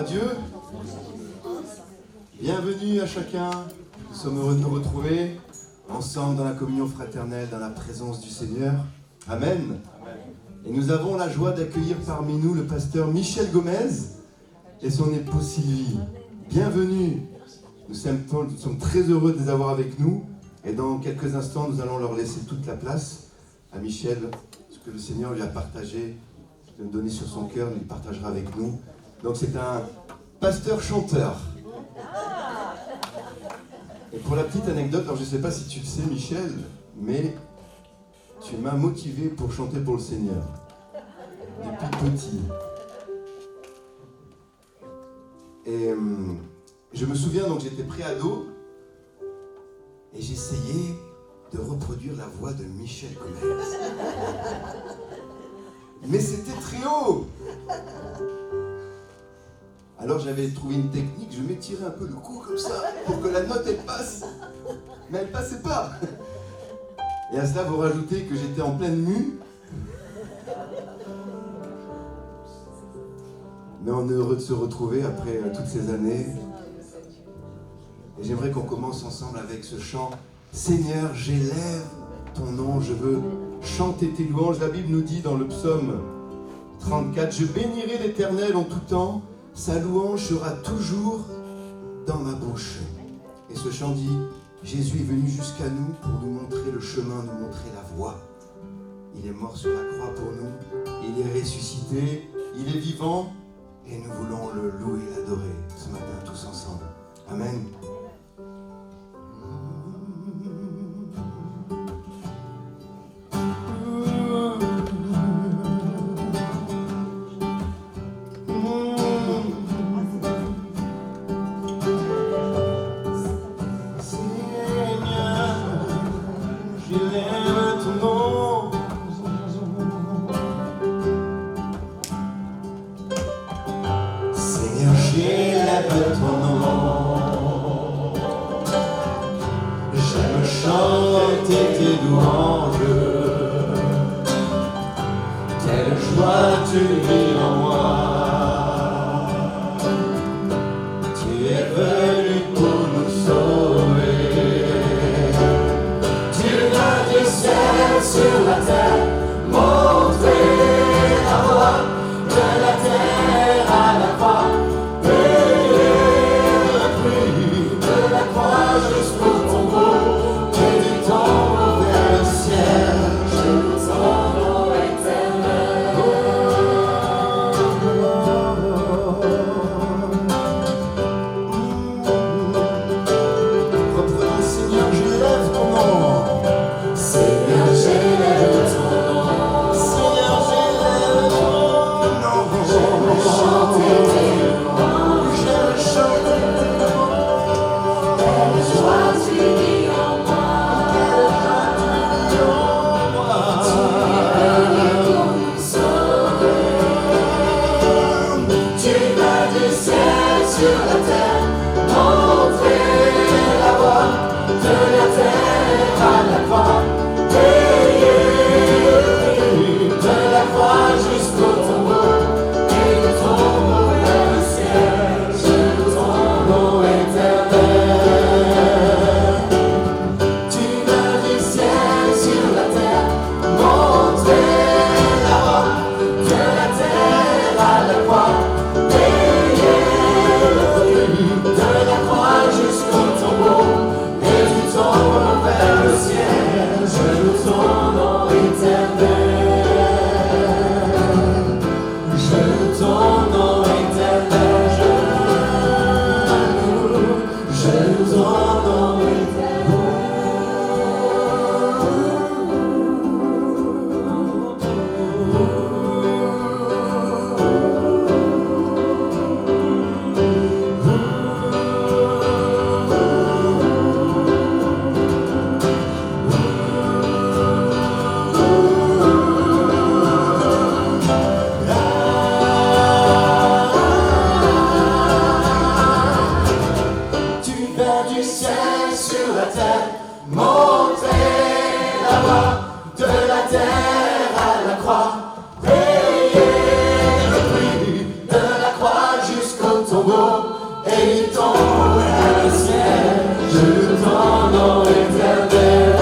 Dieu. Bienvenue à chacun. Nous sommes heureux de nous retrouver ensemble dans la communion fraternelle, dans la présence du Seigneur. Amen. Et nous avons la joie d'accueillir parmi nous le pasteur Michel Gomez et son épouse Sylvie. Bienvenue. Nous sommes très heureux de les avoir avec nous. Et dans quelques instants, nous allons leur laisser toute la place à Michel. Ce que le Seigneur lui a partagé, de nous donner sur son cœur, il partagera avec nous. Donc c'est un pasteur-chanteur. Et pour la petite anecdote, alors je ne sais pas si tu le sais Michel, mais tu m'as motivé pour chanter pour le Seigneur. Depuis petit. Et je me souviens, donc j'étais pré-ado, et j'essayais de reproduire la voix de Michel Gomez. Mais c'était très haut. Alors j'avais trouvé une technique, je m'étirais un peu le cou comme ça, pour que la note elle passe. Mais elle passait pas. Et à cela vous rajoutez que j'étais en pleine mue. Mais on est heureux de se retrouver après toutes ces années. Et j'aimerais qu'on commence ensemble avec ce chant. Seigneur, j'élève ton nom, je veux chanter tes louanges. La Bible nous dit dans le psaume 34, je bénirai l'Éternel en tout temps, sa louange sera toujours dans ma bouche. Et ce chant dit, Jésus est venu jusqu'à nous pour nous montrer le chemin, nous montrer la voie. Il est mort sur la croix pour nous, il est ressuscité, il est vivant, et nous voulons le louer et l'adorer ce matin tous ensemble. Amen. tombeau et il tombe vers le ciel. Je loue ton nom éternel.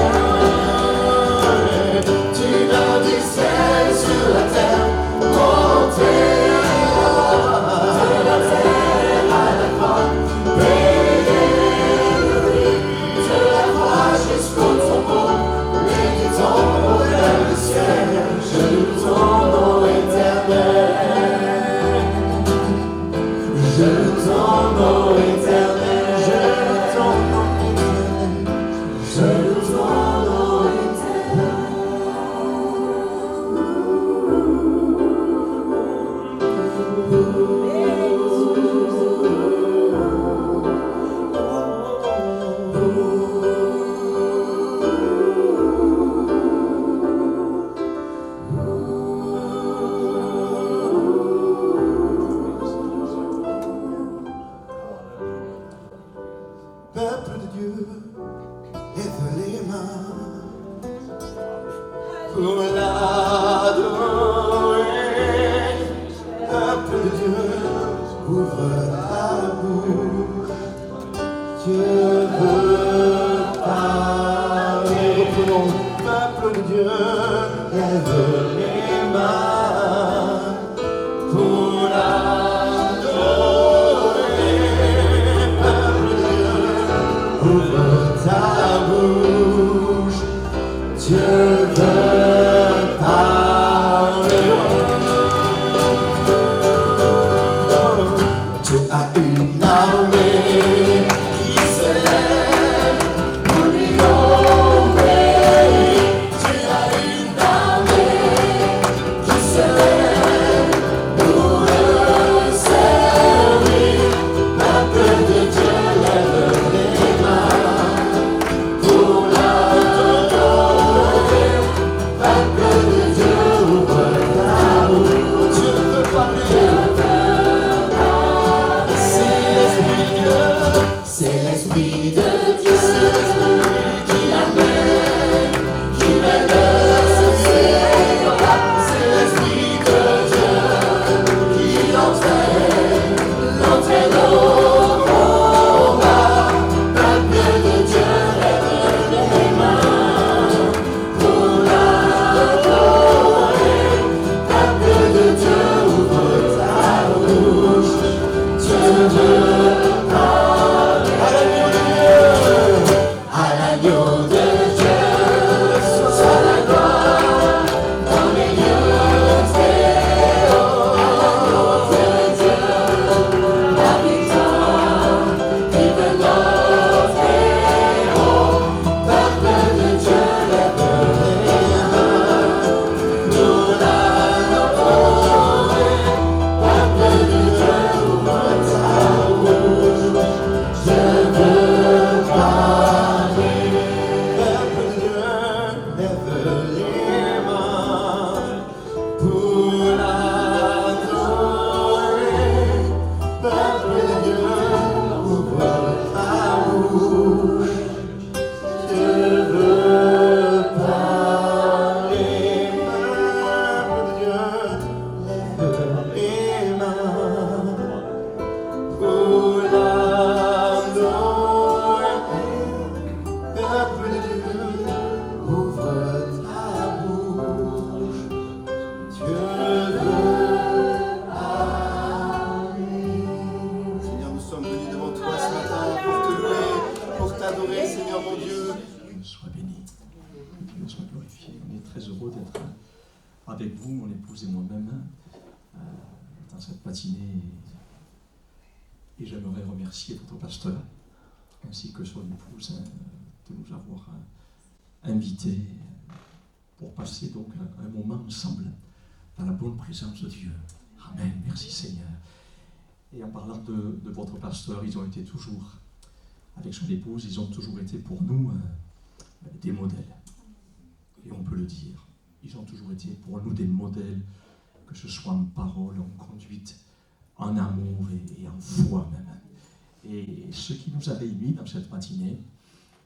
Tu donnes du ciel sur la terre, monté de la terre à la croix, payé le prix de la croix jusqu'au tombeau, et du tombeau vers le ciel. Je loue ton nom éternel. Je loue ton nom éternel. Je loue ton nom éternel. Je loue ton nom éternel. Peuple de Dieu, lève les mains pour l'adorer. Peuple de Dieu, ouvre ta bouche. Dieu veut parler. Reprenons. Peuple de Dieu, lève les mains pour l'adorer. Peuple de Dieu, ouvre ta bouche. Dieu veut parler. Tu as une armée qui se lève pour lui obéir. Tu as une armée qui se lève pour le servir. Peuple de Dieu, lève les mains pour l'adorer. Peuple de Dieu, ouvre ta bouche. Dieu veut parler. C'est l'Esprit de Dieu qui l'amène, qui mène le ciel. C'est l'Esprit de Dieu qui l'entraîne au combat. Peuple de Dieu, lève les mains pour l'adorer. Peuple de Dieu, ouvre ta bouche. Dieu veut parler. À l'agneau de Dieu, soit la gloire dans les lieux très hauts. À l'agneau de Dieu, la victoire, vive notre héros. Peuple de Dieu, lève les mains, nous l'adorer. Peuple de Dieu, ouvre ta bouche. Je veux parler. Peuple de Dieu, lève les mains pour l'adorer. Peuple de Dieu, ouvre ta bouche. Je veux parler. Peuple de Dieu, lève les mains pour l'adorer. Peuple de Dieu, ouvre ta bouche. Dieu veut parler. Seigneur, nous sommes venus devant toi ce matin pour te louer, pour t'adorer, Seigneur mon Dieu. Sois béni, Dieu soit glorifié. On est très heureux d'être avec vous, mon épouse et moi-même, dans cette matinée. Et j'aimerais remercier votre pasteur, ainsi que son épouse, de nous avoir invités pour passer donc un moment ensemble dans la bonne présence de Dieu. Amen, merci Seigneur. Et en parlant de votre pasteur, ils ont été toujours, avec son épouse, ils ont toujours été pour nous des modèles. Et on peut le dire, ils ont toujours été pour nous des modèles, que ce soit en parole, en conduite, en amour et en foi même. Et ce qui nous a réunis dans cette matinée,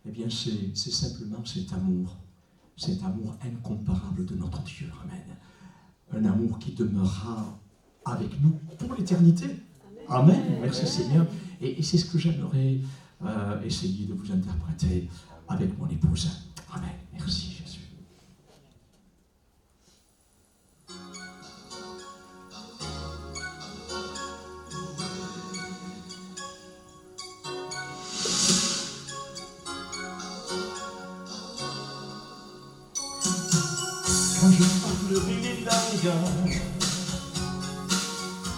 eh bien c'est simplement cet amour incomparable de notre Dieu. Amen. Un amour qui demeurera avec nous pour l'éternité. Amen. Merci Seigneur. Et c'est ce que j'aimerais essayer de vous interpréter avec mon épouse. Amen. Merci Jésus. Quand je parlerai les langues,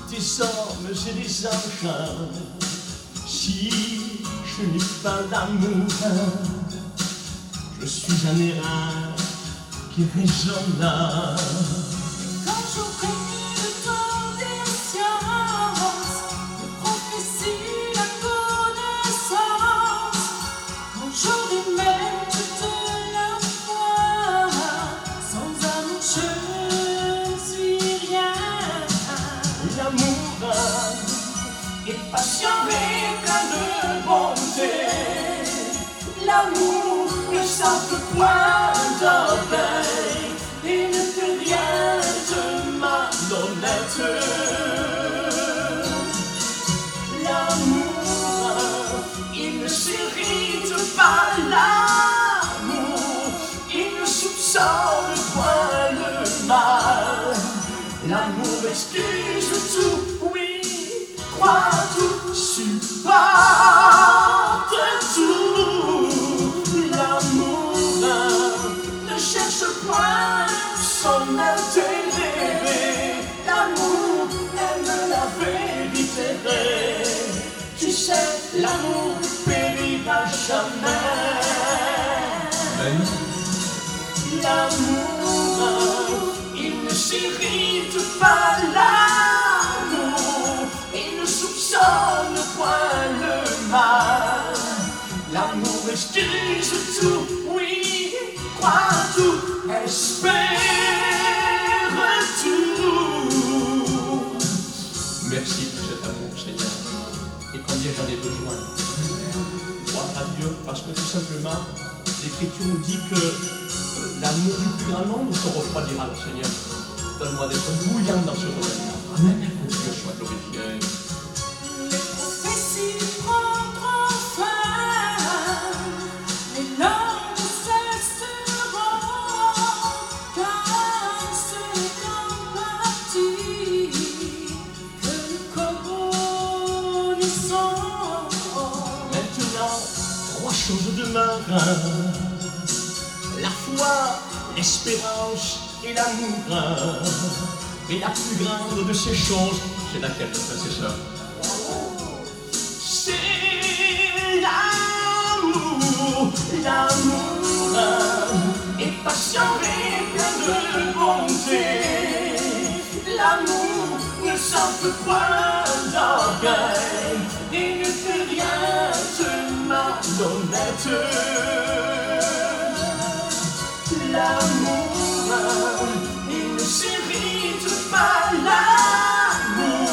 des hommes et des anges, si je n'ai pas d'amour, je suis un airain qui résonne là. Quand j'aurai le temps des sciences, de prophétie, la connaissance, quand j'aurai même toute la foi, sans amour je ne suis rien. L'amour est patient et plein de bonté. L'amour ne s'enfle point d'orgueil et ne fait rien de malhonnête. L'amour, il ne s'irrite pas. L'amour, il ne soupçonne point le mal. L'amour excuse tout, oui, croit tout, supporte tout. L'amour ne cherche point son intérêt. L'amour aime la vérité. Tu sais, l'amour périra jamais. Amen. L'amour, il ne s'irrite pas. L'amour, il ne soupçonne point le mal. L'amour excuse tout, oui, croit tout, espère tout. Merci pour cet amour, Seigneur. Et combien j'en ai besoin. Gloire à Dieu, parce que tout simplement, l'Écriture nous dit que l'amour du plus grand nombre se refroidira, Seigneur. Donne-moi d'être bouillant dans ce revêtement. Amen. Que Dieu soit glorifié. Les prophéties prendront fin, les langues cesseront, car ce n'est qu'en partie que nous connaissons. Maintenant, trois choses demeurent: la foi, l'espérance et l'amour. Et la plus grande de ces choses, C'est laquelle, frères et sœurs? c'est l'amour. L'amour est patient et plein de bonté. L'amour ne s'enfle point d'orgueil et ne fait rien de malhonnête. L'amour, il ne s'irrite pas. L'amour,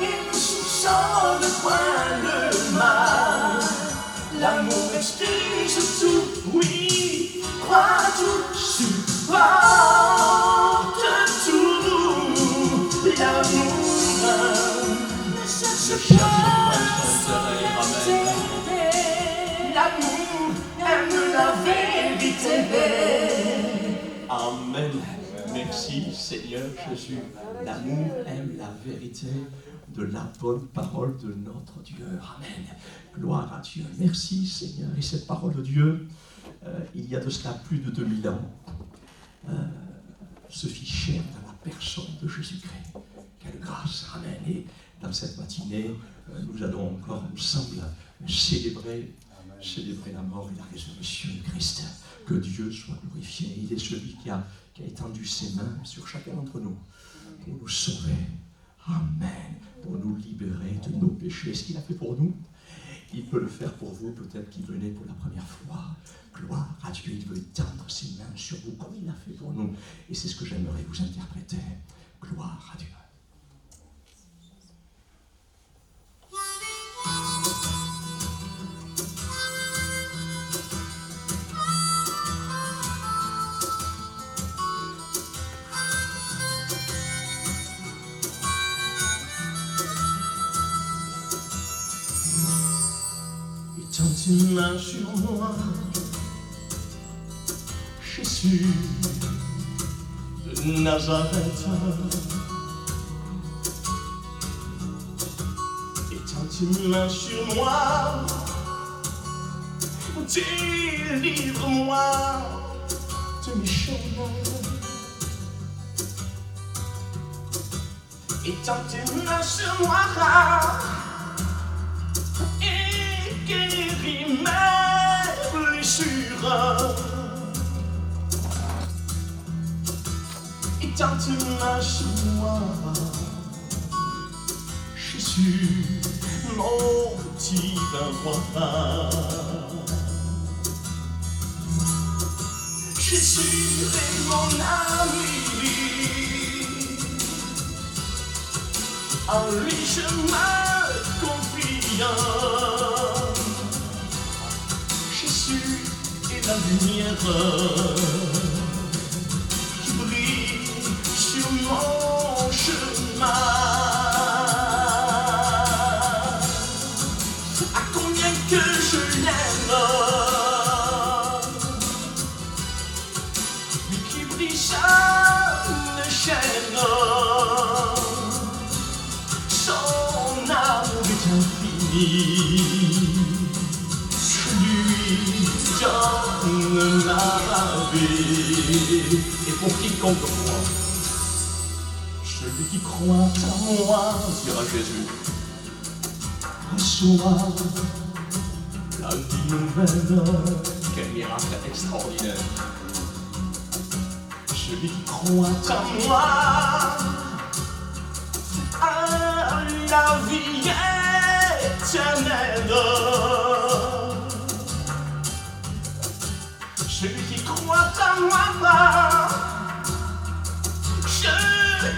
il ne soupçonne point le mal. L'amour excuse tout, oui, croit tout, supporte tout. L'amour ne cherche pas son intérêt. L'amour aime la vérité. Amen. Merci Seigneur Jésus. L'amour aime la vérité de la bonne parole de notre Dieu. Amen. Gloire à Dieu. Merci Seigneur. Et cette parole de Dieu, il y a de cela plus de 2000 ans, se fit chair dans la personne de Jésus-Christ. Quelle grâce. Amen. Et dans cette matinée, nous allons encore ensemble célébrer la mort et la résurrection de Christ. Que Dieu soit glorifié. Il est celui qui a étendu ses mains sur chacun d'entre nous pour nous sauver. Amen. Pour nous libérer de nos péchés. Ce qu'il a fait pour nous, il peut le faire pour vous. Peut-être qu'il venait pour la première fois. Gloire à Dieu. Il veut étendre ses mains sur vous comme il l'a fait pour nous. Et c'est ce que j'aimerais vous interpréter. Gloire à Dieu. étends tes mains sur moi, Jésus de Nazareth. Étends tes mains sur moi, délivre-moi de mes chemins. Étends tes mains sur moi et guéris mes blessures. Étends tes mains sur moi, Jésus, mon divin roi. Jésus est mon ami, en lui je me confie. Jésus est la lumière qui brille sur mon chemin. À combien que je l'aime, lui qui brise les chaînes. Son amour est infini, je lui donne la vie. Et pour quiconque croit, celui qui croit en moi, dira Jésus, reçoit la vie nouvelle. Quel miracle extraordinaire! Celui qui croit en moi a la vie éternelle. Celui qui croit en moi, je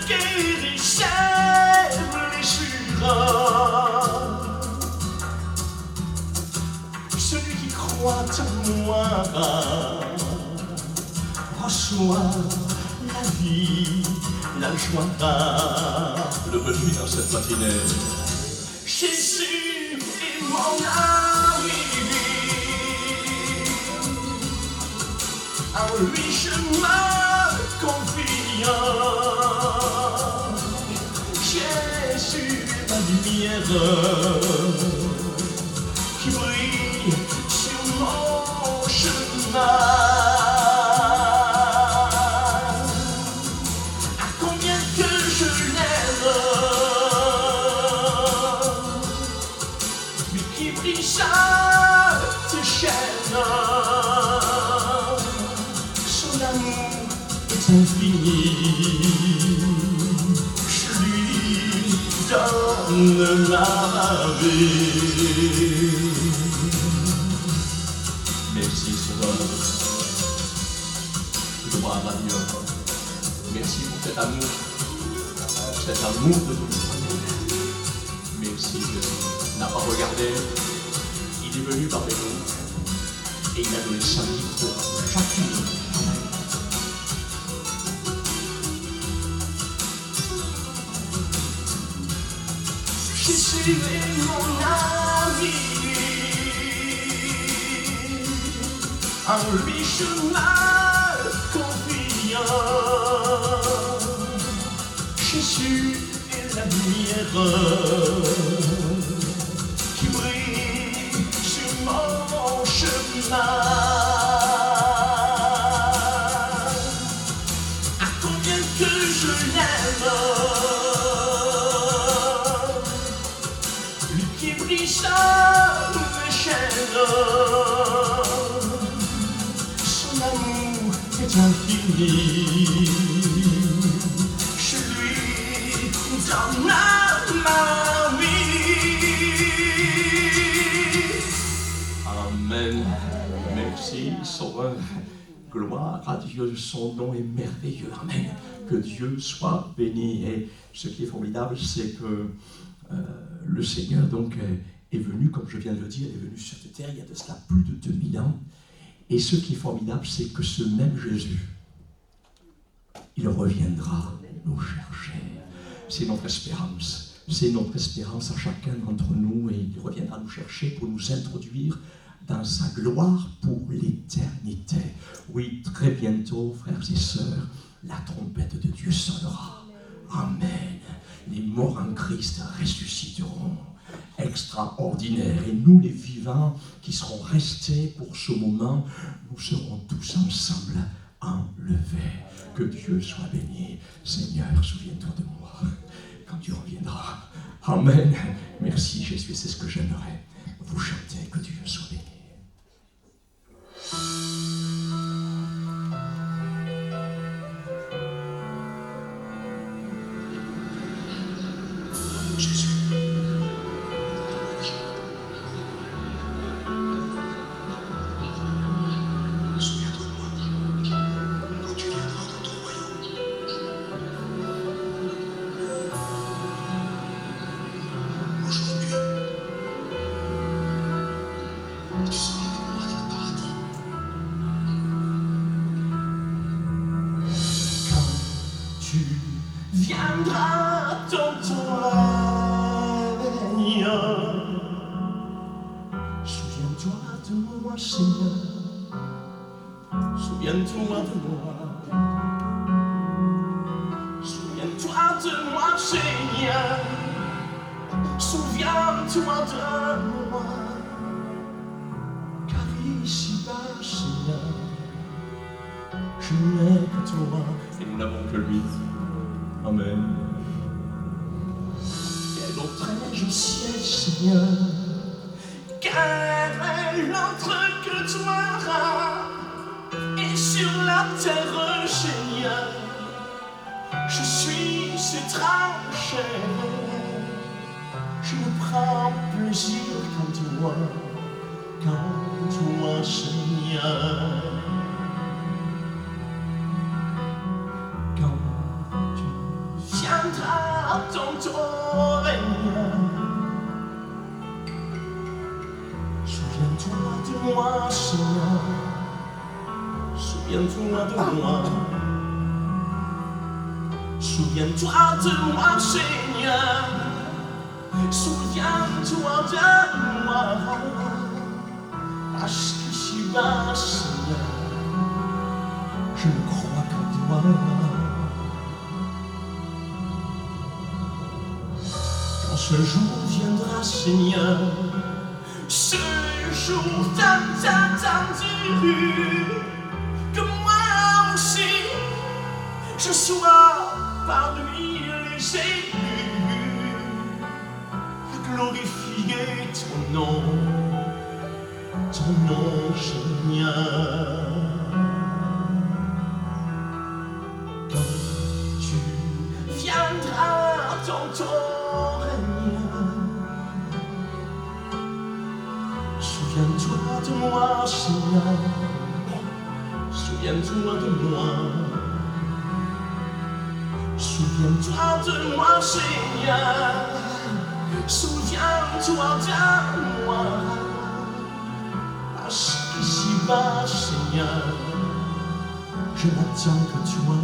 guéris ses blessures. Celui qui croit en moi reçoit la vie, la joie. Le venu dans cette matinée. Jésus est mon ami, en lui je me confie. Jésus est la lumière qui brille sur mon chemin. Tes chaînes, son amour est infini, je lui donne la vie. Merci Sauveur, gloire à Dieu. Merci pour cet amour de nous. Merci Jésus, n'a pas regardé. Il est venu parmi nous et il a donné sa vie pour chacune. Jésus est mon ami, en lui je me confie. Jésus est la lumière qui brille sur mon chemin. À combien que je l'aime, lui qui brise mes chaînes. Son amour est infini, je lui donne ma vie. Amen. Merci, Sauveur. Gloire à Dieu, son nom est merveilleux. Amen. Que Dieu soit béni. Et ce qui est formidable, c'est que le Seigneur donc est venu, comme je viens de le dire, est venu sur cette terre il y a de cela plus de 2000 ans. Et ce qui est formidable, c'est que ce même Jésus, il reviendra nous chercher. C'est notre espérance. C'est notre espérance à chacun d'entre nous et il reviendra nous chercher pour nous introduire dans sa gloire pour l'éternité. Oui, très bientôt, frères et sœurs, la trompette de Dieu sonnera. Amen. Les morts en Christ ressusciteront. Extraordinaire. Et nous, les vivants, qui serons restés pour ce moment, nous serons tous ensemble enlevés. Que Dieu soit béni. Seigneur, souviens-toi de moi quand tu reviendras. Amen. Merci Jésus, c'est ce que j'aimerais vous chanter. Que Dieu soit béni. Jésus, souviens-toi de moi quand tu viendras dans ton royaume. Aujourd'hui, tu seras avec moi dans le paradis. Quand tu viendras dans ton règne, souviens-toi de moi, Seigneur. Souviens-toi de moi. Souviens-toi de moi, Seigneur. Souviens-toi de moi. Car ici-bas, Seigneur, je n'ai que toi et nous n'avons que lui. Amen. Quel autre ai-je au ciel, Seigneur? Quel est l'autre que toi? Et sur la terre, Seigneur, je suis étranger. Je ne prends plaisir qu'en toi, Seigneur. Quand tu viendras dans ton règne, souviens-toi de moi, Seigneur. Souviens-toi de moi. Souviens-toi de moi, Seigneur. Souviens-toi de moi. Parce qu'ici-bas, Seigneur, je ne crois qu'en toi. Quand ce jour viendra, Seigneur, ce jour tant attendu, que moi aussi je sois parmi les élus à glorifier ton nom, Seigneur. Quand tu viendras dans ton règne, souviens-toi de moi, Seigneur. Souviens-toi de moi. Souviens-toi de moi, Seigneur. Souviens-toi de moi. Parce qu'ici-bas, Seigneur, je n'attends que toi.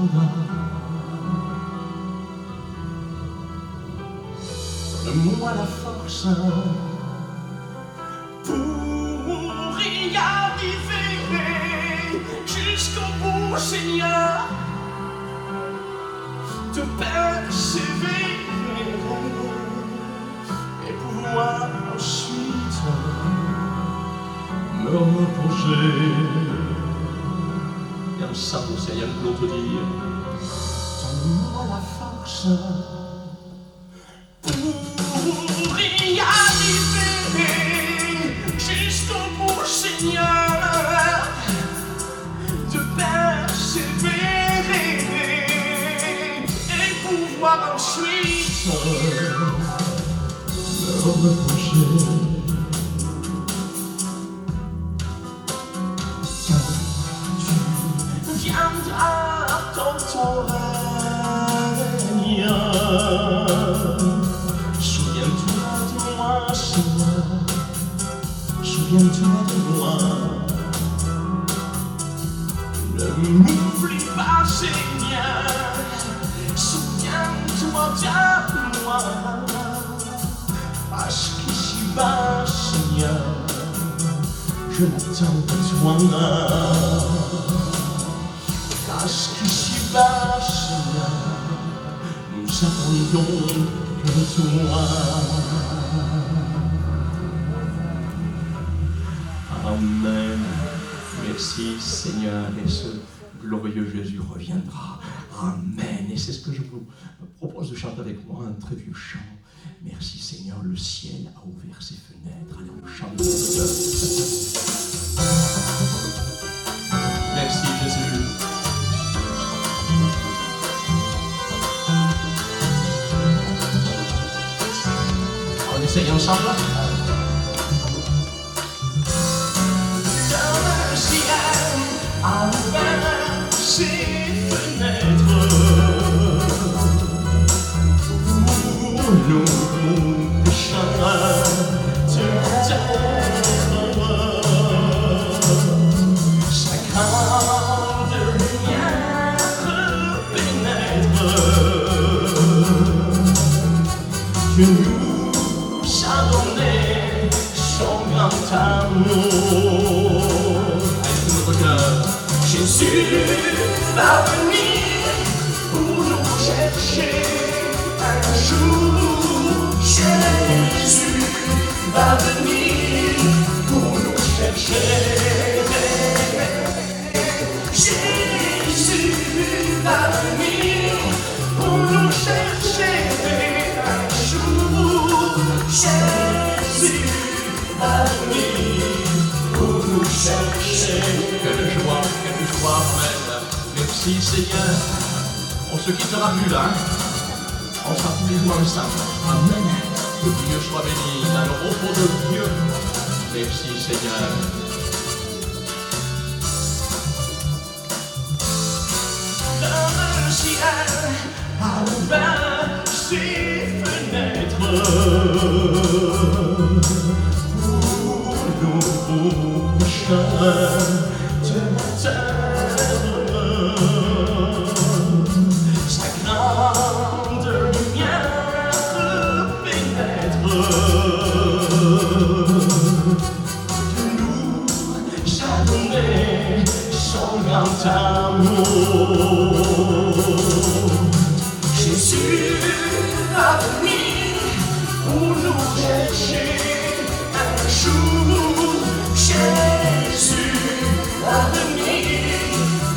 Donne-moi la force pour y arriver jusqu'au bout, Seigneur, de persévérer et pouvoir ensuite me reposer. Et ensemble, Seigneur, nous voulons te dire, donne-moi la force pour y arriver jusqu'au bout, Seigneur, de persévérer et pouvoir ensuite me reposer. Quand tu viendras dans ton règne, souviens-toi de moi, Seigneur. Souviens-toi de moi. Ne m'oublie pas, Seigneur. Souviens-toi de moi. je l'attends de toi. Kaskisibashina, nous attendons que toi. Amen. Merci Seigneur, et ce glorieux Jésus reviendra. Amen. Et c'est ce que je vous propose de chanter avec moi, un très vieux chant. Merci Seigneur, le ciel a ouvert ses fenêtres. Allez, on chante. Merci Jésus. On essaye ensemble. A ouvert ses fenêtres pour nous pécheurs de terre. Sa grande lumière pénètre, que nous a donné son grand amour. Allez, tout notre cœur. Jésus va venir pour nous chercher un jour. Jésus va venir pour nous chercher. Jésus va venir pour nous chercher un jour. Jésus va venir pour nous chercher. Quelle joie, amen. Merci Seigneur. On se quittera plus là. On sera tous les jours ensemble. Amen. Que Dieu soit béni dans le repos de Dieu. Merci Seigneur. Dans le ciel a ouvert ses fenêtres pour nous pécheurs de terre. Sa grande lumière pénètre, que nous a donné son grand amour. Jésus va venir pour nous chercher un jour. Jésus va venir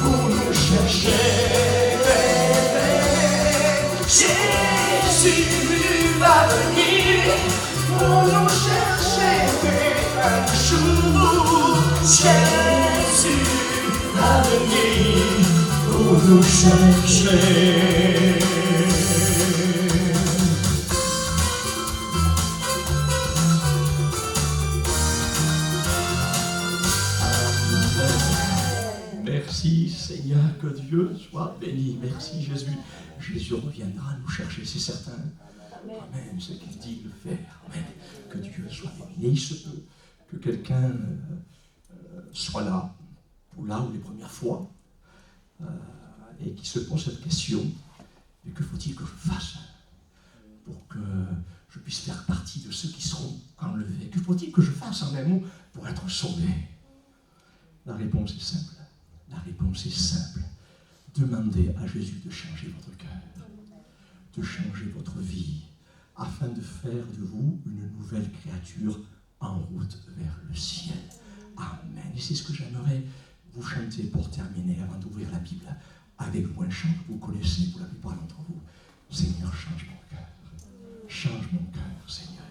pour nous chercher. Jésus va venir pour nous chercher un jour. Jésus va venir pour nous chercher. Merci Seigneur, que Dieu soit béni. Merci Jésus. Jésus reviendra nous chercher, c'est certain. Amen. Ce qu'il dit de faire. Amen. Que Dieu soit béni. Et il se peut que quelqu'un soit là, ou les premières fois, et qui se pose cette question. Mais que faut-il que je fasse pour que je puisse faire partie de ceux qui seront enlevés? Que faut-il que je fasse en un mot pour être sauvé? La réponse est simple. La réponse est simple. Demandez à Jésus de changer votre cœur, de changer votre vie, afin de faire de vous une nouvelle créature en route vers le ciel. Amen. Et c'est ce que j'aimerais vous chanter pour terminer, avant d'ouvrir la Bible, avec vous un chant que vous connaissez pour la plupart d'entre vous. Seigneur, change mon cœur. Change mon cœur, Seigneur.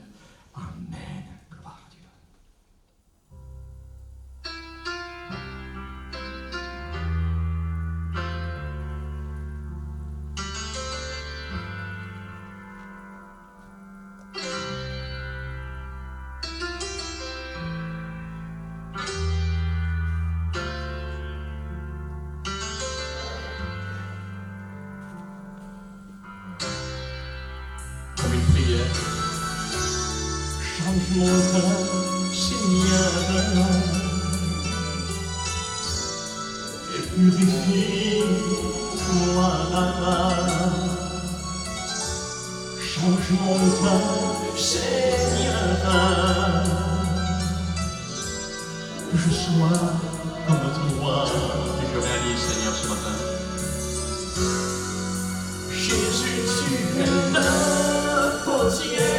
Amen. Gloire à Dieu. Change mon cœur, Seigneur, et purifie-moi. Change mon cœur, Seigneur, que je sois comme toi. Et je réalise, Seigneur, ce matin. Jésus, tu es le potier.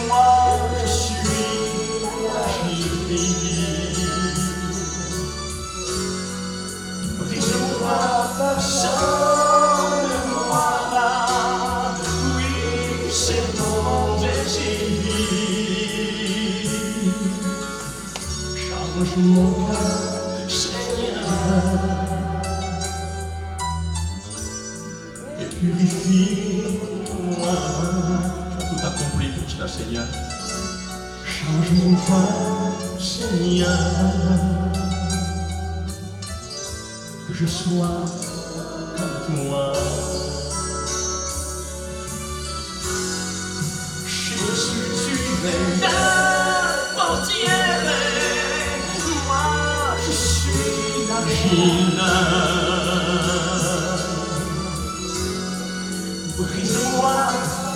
Moi, je suis la chimie. Brise-moi, change-moi. Oui, c'est ton désir. Change mon cœur, Seigneur. Et purifie-moi. Tu as tout accompli pour cela, Seigneur. Change mon cœur, Seigneur. Que je sois comme toi. Jésus, tu es la portière. Moi, je suis l'argile. Brise-moi,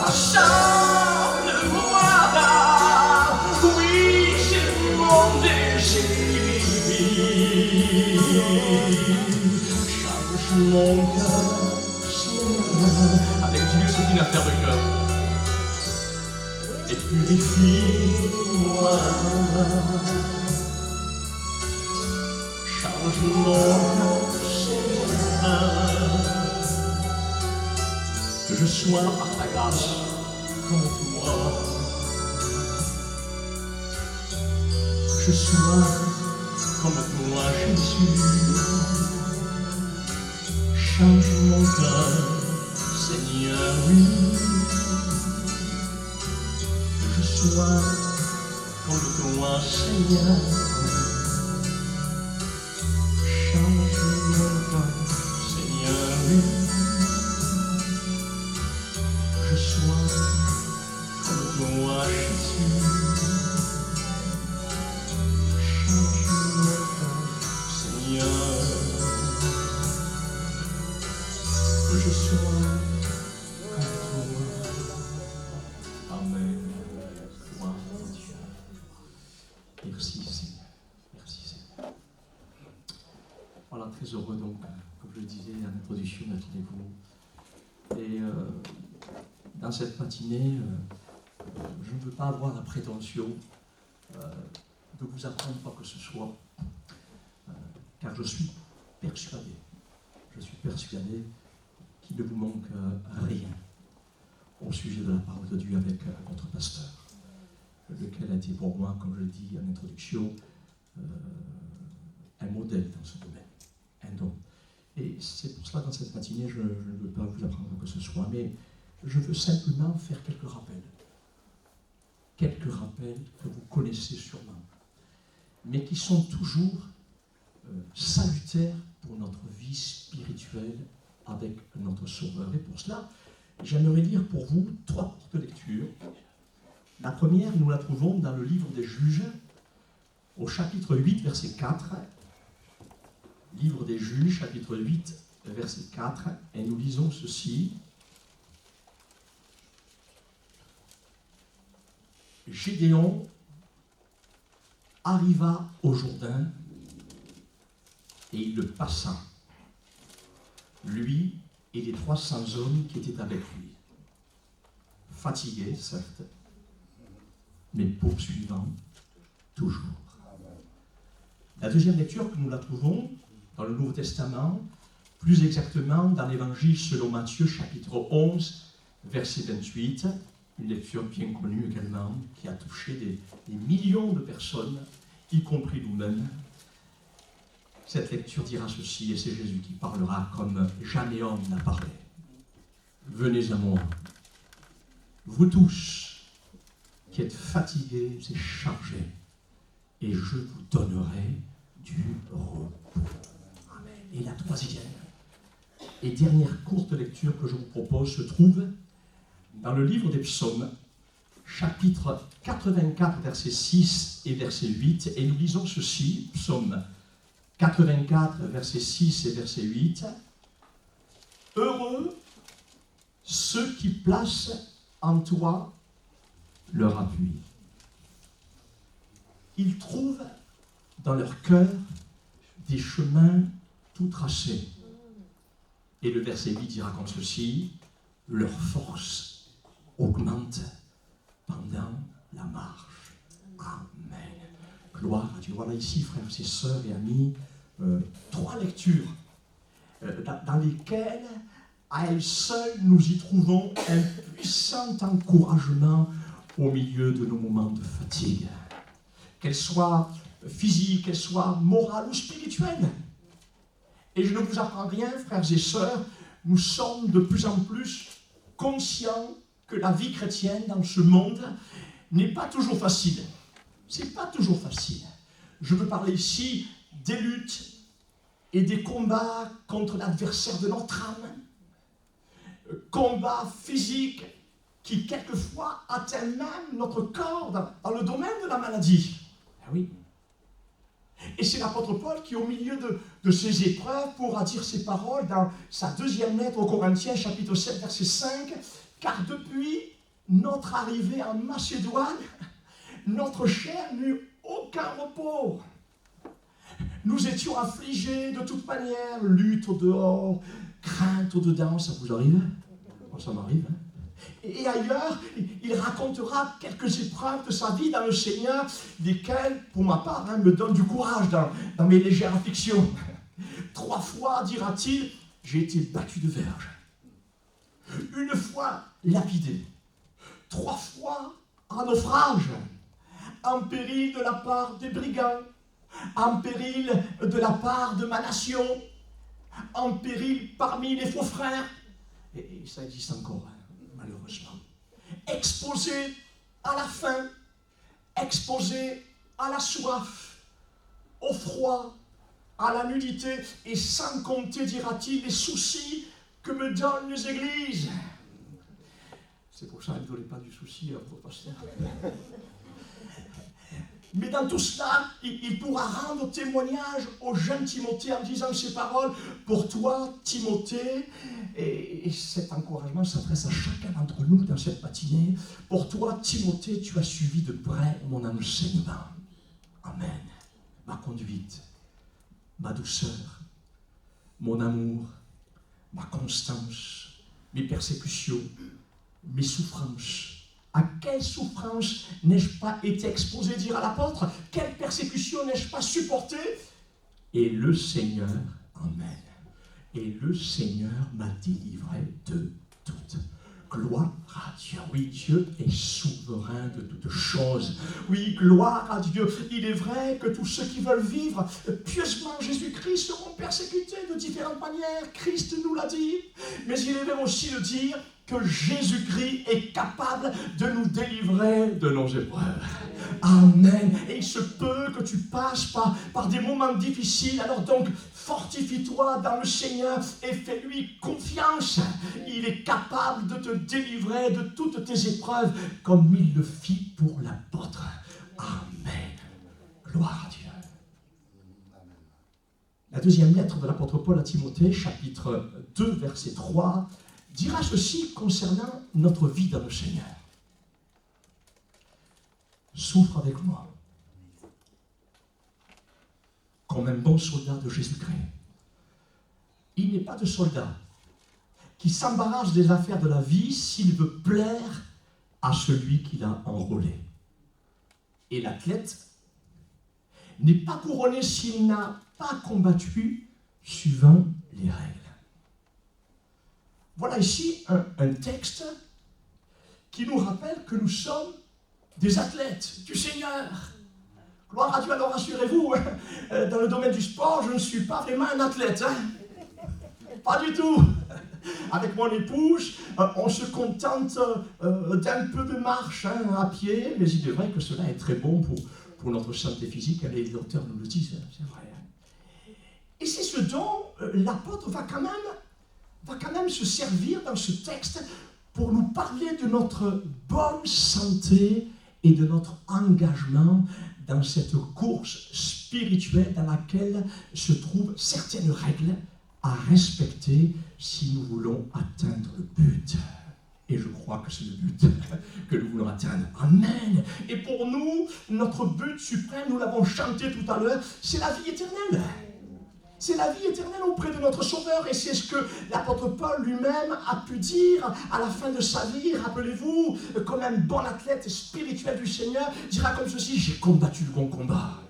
acharne-moi. Oui, c'est mon désir. Change mon cœur, Seigneur. Avec Dieu, c'est une affaire de cœur. Et purifie-moi. Change mon cœur, Seigneur. Que je sois par ta grâce comme toi. Que je sois comme toi, Jésus. Change mon cœur, Seigneur, oui. Que je sois comme toi, Seigneur. Change mon cœur, Seigneur, oui. Que je sois comme toi, Jésus. Change mon cœur, Seigneur. Que je sois comme toi. Amen. Gloire à Dieu. Merci Seigneur. Merci Seigneur. Voilà, très heureux donc, comme je le disais en introduction, d'être avec vous. Et dans cette matinée, je ne veux pas avoir la prétention de vous apprendre quoi que ce soit, car je suis persuadé qu'il ne vous manque rien au sujet de la parole de Dieu avec votre pasteur, lequel a été pour moi, comme je le dis en introduction, un modèle dans ce domaine, un don. Et c'est pour cela, dans cette matinée, je ne veux pas vous apprendre quoi que ce soit, mais je veux simplement faire quelques rappels que vous connaissez sûrement, mais qui sont toujours salutaires pour notre vie spirituelle avec notre Sauveur. Et pour cela, j'aimerais lire pour vous 3 courtes lectures. La première, nous la trouvons dans le livre des Juges, au chapitre 8, verset 4. Livre des Juges, chapitre 8, verset 4, et nous lisons ceci. Gédéon arriva au Jourdain et il le passa, lui et les 300 hommes qui étaient avec lui, fatigués certes, mais poursuivant toujours. La deuxième lecture que nous la trouvons dans le Nouveau Testament, plus exactement dans l'Évangile selon Matthieu, chapitre 11, verset 28, une lecture bien connue également, qui a touché des millions de personnes, y compris nous-mêmes. Cette lecture dira ceci, et c'est Jésus qui parlera comme jamais homme n'a parlé. Venez à moi, vous tous qui êtes fatigués et chargés, et je vous donnerai du repos. Amen. Et la troisième et dernière courte lecture que je vous propose se trouve dans le livre des Psaumes, chapitre 84, verset 6 et verset 8, et nous lisons ceci, Psaume 84, verset 6 et verset 8. Heureux ceux qui placent en toi leur appui. Ils trouvent dans leur cœur des chemins tout tracés. Et le verset 8 dira comme ceci, leur force augmente pendant la marche. Amen. Gloire à Dieu. Voilà ici, frères et sœurs et amis, 3 lectures dans lesquelles, à elles seules, nous y trouvons un puissant encouragement au milieu de nos moments de fatigue. Qu'elles soient physiques, qu'elles soient morales ou spirituelles. Et je ne vous apprends rien, frères et sœurs, nous sommes de plus en plus conscients que la vie chrétienne dans ce monde n'est pas toujours facile. C'est pas toujours facile. Je veux parler ici des luttes et des combats contre l'adversaire de notre âme. Combats physiques qui quelquefois atteignent même notre corps dans le domaine de la maladie. Ah oui. Et c'est l'apôtre Paul qui, au milieu de ces épreuves, pourra dire ces paroles dans sa 2e lettre aux Corinthiens, chapitre 7, verset 5, « Car depuis notre arrivée en Macédoine, notre chair n'eut aucun repos. Nous étions affligés de toute manière, lutte au dehors, crainte au dedans. » Ça vous arrive? Bon, ça m'arrive. Hein? Et ailleurs, il racontera quelques épreuves de sa vie dans le Seigneur, lesquelles, pour ma part, me donnent du courage dans mes légères afflictions. 3 fois, dira-t-il, j'ai été battu de verge. 1 fois, lapidé. 3 fois, en naufrage. En péril de la part des brigands. En péril de la part de ma nation. En péril parmi les faux frères. Et ça existe encore. Malheureusement. Exposé à la faim, exposé à la soif, au froid, à la nudité, et sans compter, dira-t-il, les soucis que me donnent les églises. C'est pour ça que je ne pas du souci à votre pasteur. Mais dans tout cela, il pourra rendre témoignage au jeune Timothée en disant ces paroles. Pour toi, Timothée, et cet encouragement s'adresse à chacun d'entre nous dans cette matinée. Pour toi, Timothée, tu as suivi de près mon enseignement. Amen. Ma conduite, ma douceur, mon amour, ma constance, mes persécutions, mes souffrances. À quelle souffrance n'ai-je pas été exposé, dira l'apôtre? Quelle persécution n'ai-je pas supporté? Et le Seigneur, amen, et le Seigneur m'a délivré de toutes. Gloire à Dieu. Oui, Dieu est souverain de toutes choses. Oui, gloire à Dieu. Il est vrai que tous ceux qui veulent vivre pieusement Jésus-Christ seront persécutés de différentes manières. Christ nous l'a dit. Mais il est vrai aussi de dire que Jésus-Christ est capable de nous délivrer de nos épreuves. Amen. Et il se peut que tu passes par des moments difficiles. Alors donc, fortifie-toi dans le Seigneur et fais-lui confiance. Il est capable de te délivrer de toutes tes épreuves comme il le fit pour l'apôtre. Amen. Gloire à Dieu. La 2e lettre de l'apôtre Paul à Timothée, chapitre 2, verset 3, dira ceci concernant notre vie dans le Seigneur. Souffre avec moi, comme un bon soldat de Jésus-Christ. Il n'est pas de soldat qui s'embarrasse des affaires de la vie s'il veut plaire à celui qui l'a enrôlé. Et l'athlète n'est pas couronné s'il n'a pas combattu suivant les règles. Voilà ici un texte qui nous rappelle que nous sommes des athlètes du Seigneur. Gloire à Dieu. Alors rassurez-vous, dans le domaine du sport, je ne suis pas vraiment un athlète. Pas du tout. Avec mon épouse, on se contente d'un peu de marche à pied, mais il est vrai que cela est très bon pour notre santé physique. Les docteurs nous le disent, c'est vrai. Et c'est ce dont l'apôtre va quand même se servir dans ce texte pour nous parler de notre bonne santé et de notre engagement dans cette course spirituelle dans laquelle se trouvent certaines règles à respecter si nous voulons atteindre le but. Et je crois que c'est le but que nous voulons atteindre. Amen. Et pour nous, notre but suprême, nous l'avons chanté tout à l'heure, c'est la vie éternelle. C'est la vie éternelle auprès de notre Sauveur. Et c'est ce que l'apôtre Paul lui-même a pu dire à la fin de sa vie. Rappelez-vous, comme un bon athlète spirituel du Seigneur, dira comme ceci: j'ai combattu le bon combat.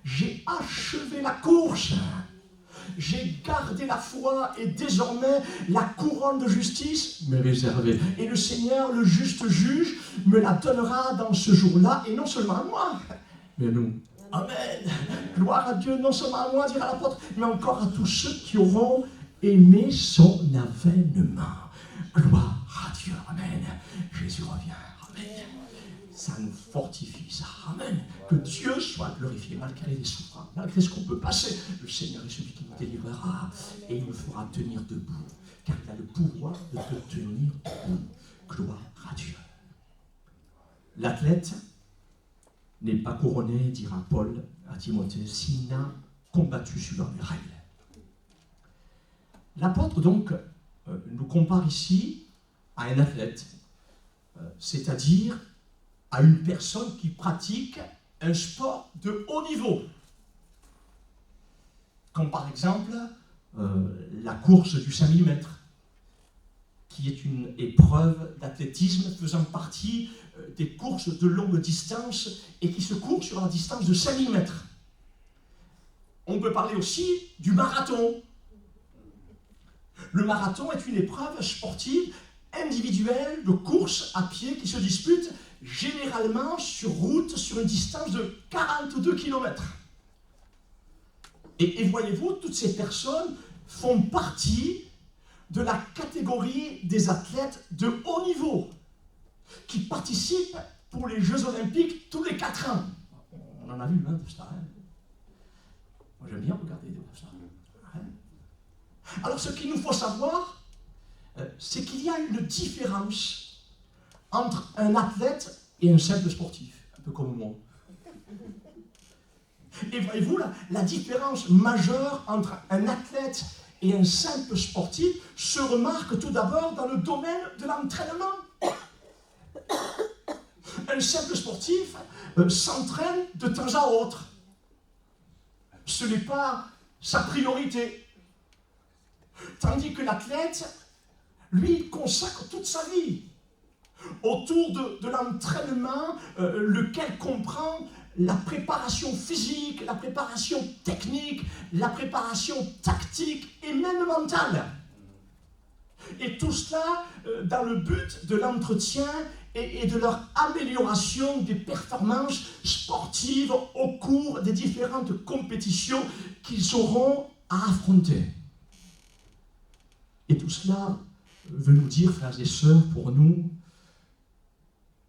J'ai achevé la course. J'ai gardé la foi et désormais la couronne de justice m'est réservée. Et le Seigneur, le juste juge, me la donnera dans ce jour-là, et non seulement à moi, mais à nous. Amen. Gloire à Dieu, non seulement à moi, dira l'apôtre, mais encore à tous ceux qui auront aimé son avènement. Gloire à Dieu. Amen. Jésus revient. Amen. Ça nous fortifie, ça. Amen. Que Dieu soit glorifié malgré les souffrances, malgré ce qu'on peut passer. Le Seigneur est celui qui nous délivrera et il nous fera tenir debout, car il a le pouvoir de te tenir debout. Gloire à Dieu. L'athlète n'est pas couronné, dira Paul à Timothée, s'il n'a combattu suivant les règles. L'apôtre donc nous compare ici à un athlète, c'est-à-dire à une personne qui pratique un sport de haut niveau, comme par exemple la course du 5000 mètres, qui est une épreuve d'athlétisme faisant partie des courses de longue distance et qui se court sur la distance de 5000 mètres. On peut parler aussi du marathon. Le marathon est une épreuve sportive individuelle de course à pied qui se dispute généralement sur route sur une distance de 42 km. Et voyez-vous, toutes ces personnes font partie de la catégorie des athlètes de haut niveau qui participent pour les Jeux Olympiques tous les 4 ans. On en a vu de ça. Hein. Moi, j'aime bien regarder de ça. Hein. Alors, ce qu'il nous faut savoir, c'est qu'il y a une différence entre un athlète et un simple sportif, un peu comme moi. Et voyez-vous, la différence majeure entre un athlète et un simple sportif se remarque tout d'abord dans le domaine de l'entraînement. Un simple sportif s'entraîne de temps à autre. Ce n'est pas sa priorité. Tandis que l'athlète, lui, consacre toute sa vie autour de l'entraînement, lequel comprend la préparation physique, la préparation technique, la préparation tactique et même mentale. Et tout cela dans le but de l'entretien et de leur amélioration des performances sportives au cours des différentes compétitions qu'ils auront à affronter. Et tout cela veut nous dire, frères et sœurs, pour nous,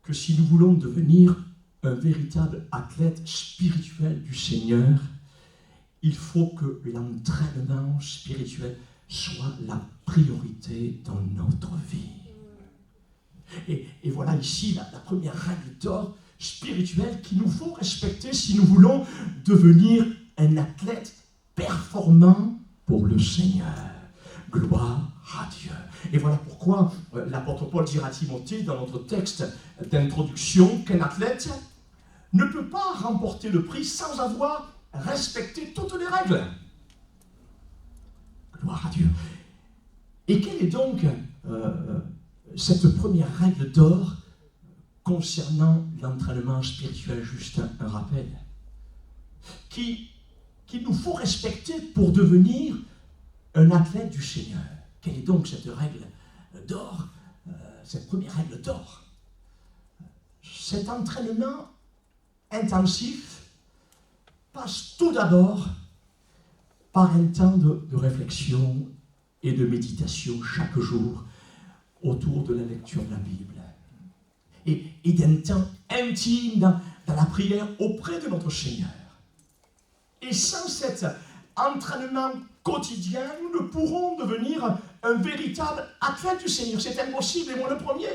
que si nous voulons devenir un véritable athlète spirituel du Seigneur, il faut que l'entraînement spirituel soit la priorité dans notre vie. Et voilà ici la première règle d'or spirituelle qu'il nous faut respecter si nous voulons devenir un athlète performant pour le Seigneur. Gloire à Dieu. Et voilà pourquoi l'apôtre Paul dira à Timothée dans notre texte d'introduction qu'un athlète ne peut pas remporter le prix sans avoir respecté toutes les règles. Gloire à Dieu. Et quelle est donc cette première règle d'or concernant l'entraînement spirituel? Juste un rappel. Qu'il nous faut respecter pour devenir un athlète du Seigneur. Quelle est donc cette règle d'or, cette première règle d'or? Cet entraînement intensif passe tout d'abord par un temps de réflexion et de méditation chaque jour autour de la lecture de la Bible. Et d'un temps intime dans la prière auprès de notre Seigneur. Et sans cet entraînement quotidien, nous ne pourrons devenir un véritable athlète du Seigneur. C'est impossible, et moi le premier.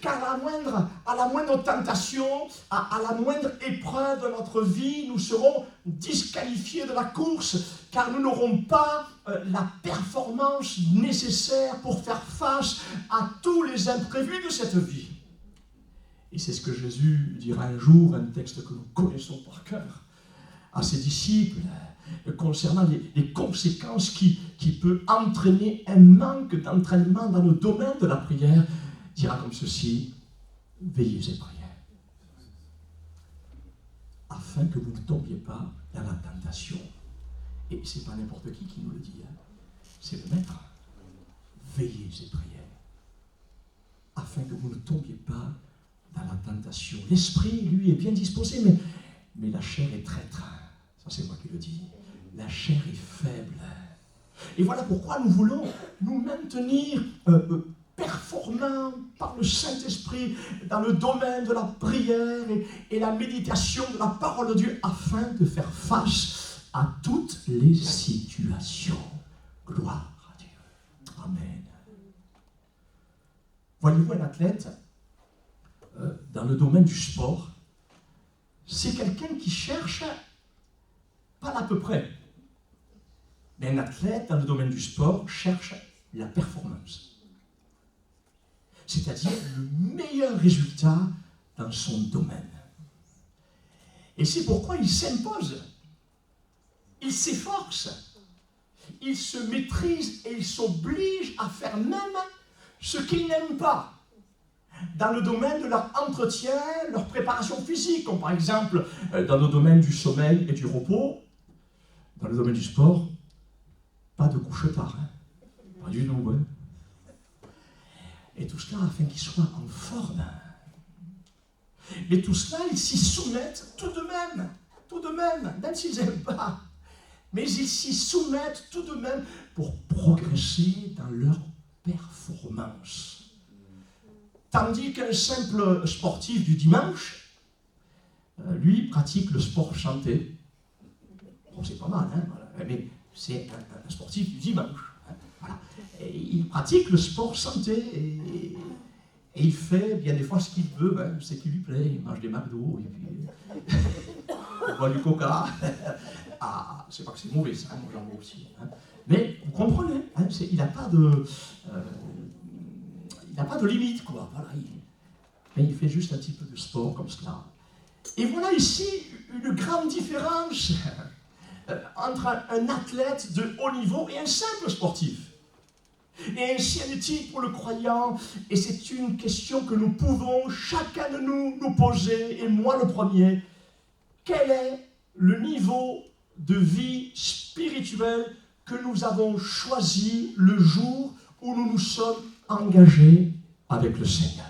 Car à la moindre tentation, à la moindre épreuve de notre vie, nous serons disqualifiés de la course, car nous n'aurons pas la performance nécessaire pour faire face à tous les imprévus de cette vie. Et c'est ce que Jésus dira un jour, un texte que nous connaissons par cœur, à ses disciples, concernant les conséquences qui peut entraîner un manque d'entraînement dans le domaine de la prière. Il dira comme ceci: veillez et priez, afin que vous ne tombiez pas dans la tentation. Et ce n'est pas n'importe qui nous le dit, hein. C'est le Maître. Veillez et priez, afin que vous ne tombiez pas dans la tentation. L'esprit, lui, est bien disposé, mais la chair est traître. Ça, c'est moi qui le dis. La chair est faible. Et voilà pourquoi nous voulons nous maintenir performants par le Saint-Esprit dans le domaine de la prière et la méditation de la parole de Dieu, afin de faire face à toutes les situations. Gloire à Dieu. Amen. Voyez-vous, un athlète, dans le domaine du sport, c'est quelqu'un qui cherche pas l'à peu près. Mais un athlète, dans le domaine du sport, cherche la performance. C'est-à-dire le meilleur résultat dans son domaine. Et c'est pourquoi il s'impose. Il s'efforce. Il se maîtrise et il s'oblige à faire même ce qu'il n'aime pas. Dans le domaine de leur entretien, leur préparation physique, comme par exemple dans le domaine du sommeil et du repos, dans le domaine du sport, pas de couche-tard, hein. Pas du tout, hein. Et tout cela afin qu'ils soient en forme. Mais tout cela, ils s'y soumettent tout de même s'ils n'aiment pas. Mais ils s'y soumettent tout de même pour progresser dans leur performance. Tandis qu'un simple sportif du dimanche, lui, pratique le sport chanté. Bon, c'est pas mal, hein, mais c'est un sportif du dimanche. Hein, voilà. Et il pratique le sport chanté et il fait bien des fois ce qu'il veut, hein, ce qui lui plaît. Il mange des McDo et puis il boit du coca. Ah, c'est pas que c'est mauvais, ça, moi j'en bois aussi. Hein. Mais vous comprenez, hein, il n'a pas de... il n'a pas de limite, quoi. Voilà, mais il fait juste un petit peu de sport comme cela. Et voilà ici une grande différence entre un athlète de haut niveau et un simple sportif. Et ainsi en est-il pour le croyant, et c'est une question que nous pouvons chacun de nous poser, et moi le premier. Quel est le niveau de vie spirituelle que nous avons choisi le jour où nous nous sommes engagés avec le Seigneur?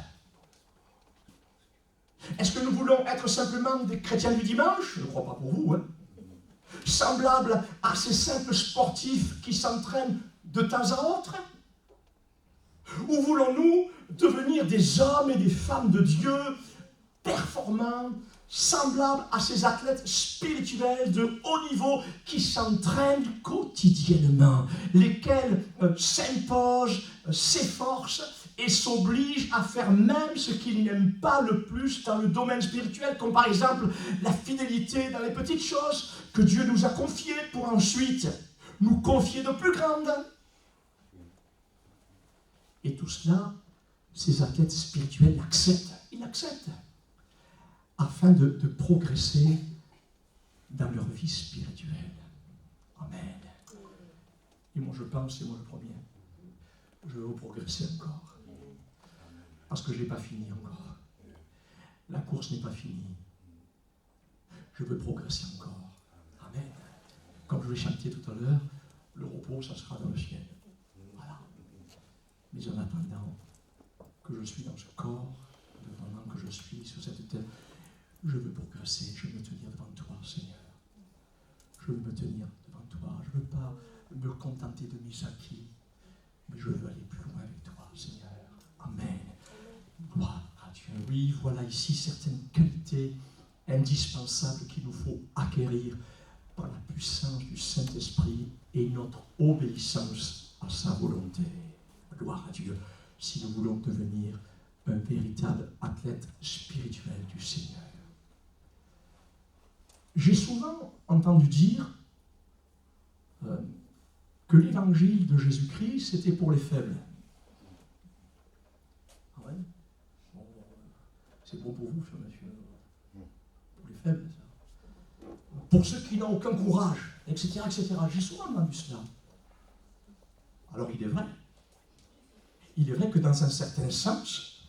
Est-ce que nous voulons être simplement des chrétiens du dimanche? Je ne crois pas pour vous, hein. Semblables à ces simples sportifs qui s'entraînent de temps à autre? Ou voulons-nous devenir des hommes et des femmes de Dieu performants, semblables à ces athlètes spirituels de haut niveau qui s'entraînent quotidiennement, lesquels s'imposent, s'efforcent et s'obligent à faire même ce qu'ils n'aiment pas le plus dans le domaine spirituel, comme par exemple la fidélité dans les petites choses que Dieu nous a confiées pour ensuite nous confier de plus grandes. Et tout cela, ces athlètes spirituels l'acceptent. Ils l'acceptent afin de progresser dans leur vie spirituelle. Amen. Et moi je pense, c'est moi le premier, je veux progresser encore. Parce que je n'ai pas fini encore. La course n'est pas finie. Je veux progresser encore. Amen. Comme je l'ai chanté tout à l'heure, le repos, ça sera dans le ciel. Voilà. Mais en attendant que je suis dans ce corps, pendant que je suis sur cette terre, je veux progresser, je veux me tenir devant toi, Seigneur. Je veux me tenir devant toi. Je ne veux pas me contenter de mes acquis, mais je veux aller plus loin avec toi, Seigneur. Amen. Gloire à Dieu. Oui, voilà ici certaines qualités indispensables qu'il nous faut acquérir par la puissance du Saint-Esprit et notre obéissance à sa volonté. Gloire à Dieu. Si nous voulons devenir un véritable athlète spirituel du Seigneur. J'ai souvent entendu dire que l'évangile de Jésus-Christ, c'était pour les faibles. Ah ouais? Bon, c'est bon pour vous, cher monsieur. Pour les faibles, ça. Pour ceux qui n'ont aucun courage, etc., etc. J'ai souvent entendu cela. Alors il est vrai. Il est vrai que dans un certain sens,